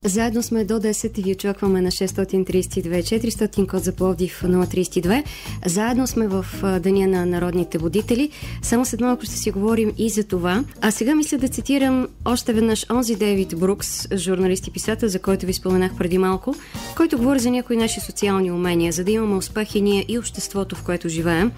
Заедно сме до 10 и ви очакваме на 632 400, код за Пловдив 032. Заедно сме в Деня на народните будители. Само след малко ще си говорим и за това. А сега мисля да цитирам още веднъж онзи Дейвид Брукс, журналист и писател, за който ви споменах преди малко, който говори за някои наши социални умения, за да имаме успех и ние, и обществото, в което живеем.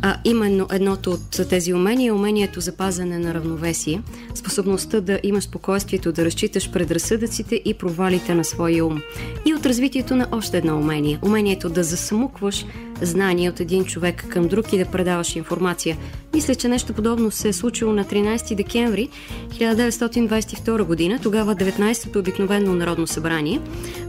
А именно едното от тези умения е умението за пазене на равновесие, способността да имаш спокойствието да разчиташ предразсъдъците и провалите на своя ум. И от развитието на още едно умение. Умението да засмукваш знания от един човек към друг и да предаваш информация. Мисля, че нещо подобно се е случило на 13 декември 1922 година. Тогава 19-то обикновено народно събрание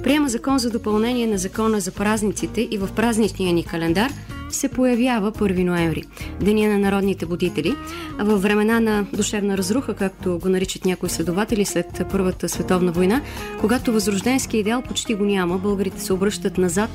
приема закон за допълнение на закона за празниците и в празничния ни календар се появява 1 ноември, Деня на народните будители. Във времена на душевна разруха, както го наричат някои следователи след Първата световна война, когато възрожденски идеал почти го няма, българите се обръщат назад,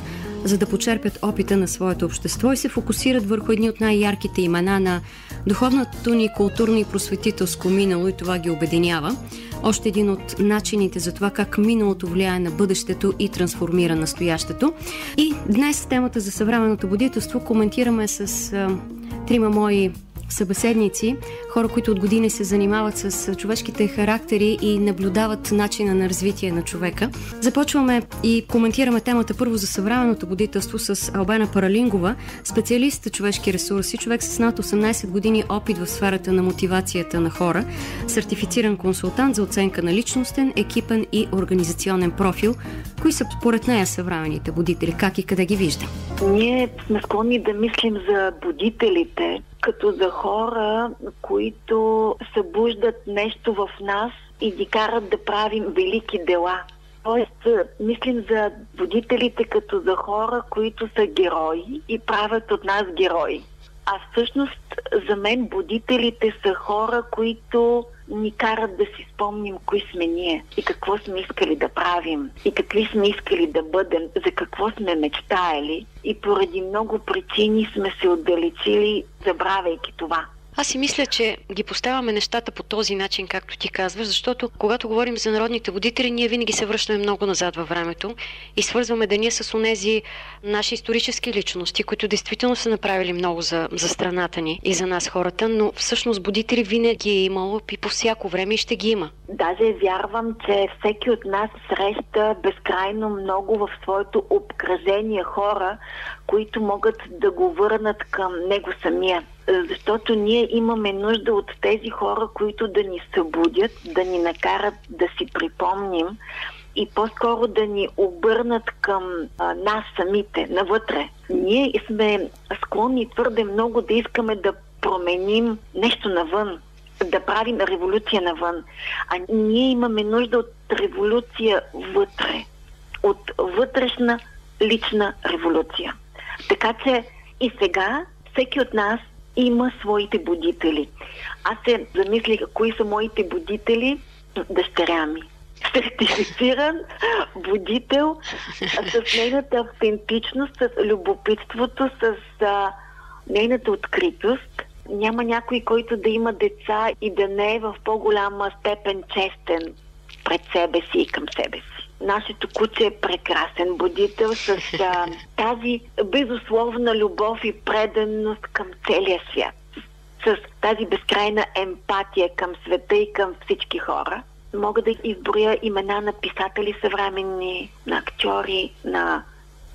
за да почерпят опита на своето общество и се фокусират върху едни от най-ярките имена на духовното ни културно и просветителско минало и това ги обединява. Още един от начините за това как миналото влияе на бъдещето и трансформира настоящето. И днес темата за съвременното будителство коментираме с трима мои събеседници, хора, които от години се занимават с човешките характери и наблюдават начина на развитие на човека. Започваме и коментираме темата първо за съвременното будителство с Албена Паралингова, специалист човешки ресурси, човек с над 18 години опит в сферата на мотивацията на хора, сертифициран консултант за оценка на личностен, екипен и организационен профил. Кои са според нея съвременните будители? Как и къде ги вижда? Ние сме склонни да мислим за будителите като за хора, които събуждат нещо в нас и ги карат да правим велики дела. Тоест, мислим за будителите като за хора, които са герои и правят от нас герои. А всъщност за мен будителите са хора, които ни карат да си спомним кои сме ние и какво сме искали да правим и какви сме искали да бъдем, за какво сме мечтаели и поради много причини сме се отдалечили, забравяйки това. Аз си мисля, че ги поставяме нещата по този начин, както ти казваш, защото когато говорим за народните будители, ние винаги се връщаме много назад във времето и свързваме деня с онези наши исторически личности, които действително са направили много за страната ни и за нас хората, но всъщност будители винаги е имало и по всяко време и ще ги има. Даже вярвам, че всеки от нас среща безкрайно много в своето обкръжение хора, които могат да го върнат към него самия. Защото ние имаме нужда от тези хора, които да ни събудят, да ни накарат да си припомним и по-скоро да ни обърнат към нас самите, навътре. Ние сме склонни твърде много да искаме да променим нещо навън, да правим революция навън. А ние имаме нужда от революция вътре, от вътрешна лична революция. Така че и сега всеки от нас има своите будители. Аз се замислих кои са моите будители. Дъщеря ми. Сертифициран будител с нейната автентичност, с любопитството, с нейната откритост. Няма някой, който да има деца и да не е в по-голяма степен честен пред себе си и към себе си. Нашето куче е прекрасен будител с тази безусловна любов и преданост към целия свят. С тази безкрайна емпатия към света и към всички хора. Мога да изброя имена на писатели съвременни, на актьори, на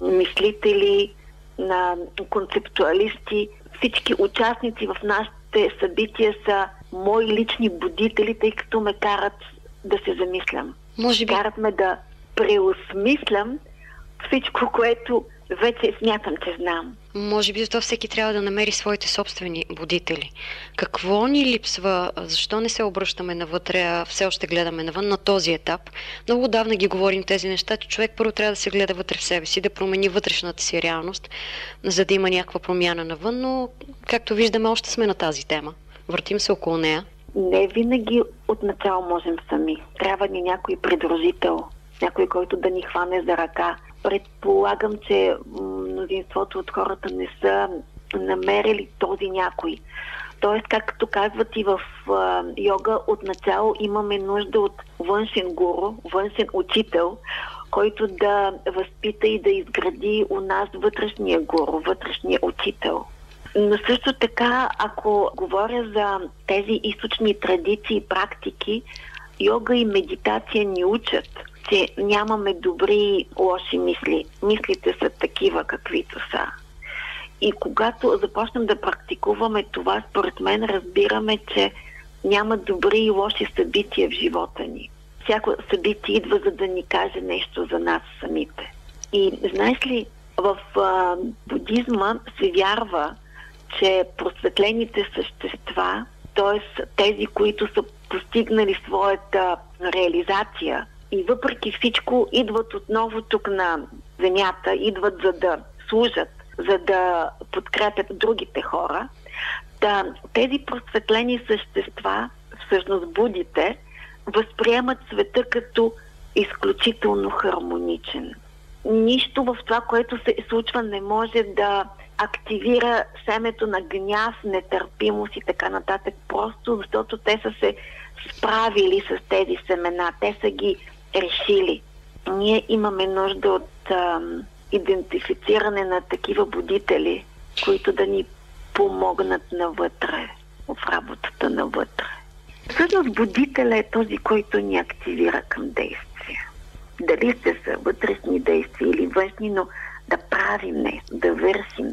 мислители, на концептуалисти. Всички участници в нашите събития са мои лични будители, тъй като ме карат да се замислям. Може би. Карат ме да преосмислям всичко, което вече смятам, че знам. Може би зато всеки трябва да намери своите собствени будители. Какво ни липсва? Защо не се обръщаме навътре, а все още гледаме навън на този етап? Много давна ги говорим тези неща, че човек първо трябва да се гледа вътре в себе си, да промени вътрешната си реалност, за да има някаква промяна навън, но както виждаме, още сме на тази тема. Въртим се около нея. Не винаги отначало можем сами. Трябва ни някой придружител, някой, който да ни хване за ръка. Предполагам, че мнозинството от хората не са намерили този някой. Тоест, както казват и в йога, отначало имаме нужда от външен гуру, външен учител, който да възпита и да изгради у нас вътрешния гуру, вътрешния учител. Но също така, ако говоря за тези източни традиции и практики, йога и медитация ни учат, че нямаме добри и лоши мисли. Мислите са такива, каквито са. И когато започнем да практикуваме това, според мен разбираме, че няма добри и лоши събития в живота ни. Всяко събитие идва, за да ни каже нещо за нас самите. И знаеш ли, в будизма се вярва, че просветлените същества, т.е. тези, които са постигнали своята реализация и въпреки всичко идват отново тук на земята, идват за да служат, за да подкрепят другите хора. Тези просветлени същества, всъщност будите, възприемат света като изключително хармоничен. Нищо в това, което се случва, не може да активира семето на гняв, нетърпимост и така нататък, просто защото те са се справили с тези семена, те са ги решили. Ние имаме нужда от идентифициране на такива будители, които да ни помогнат навътре, в работата навътре. Всъщност будителя е този, който ни активира към действия. Дали ще са вътрешни действия или външни, но да правим нещо, да вършим.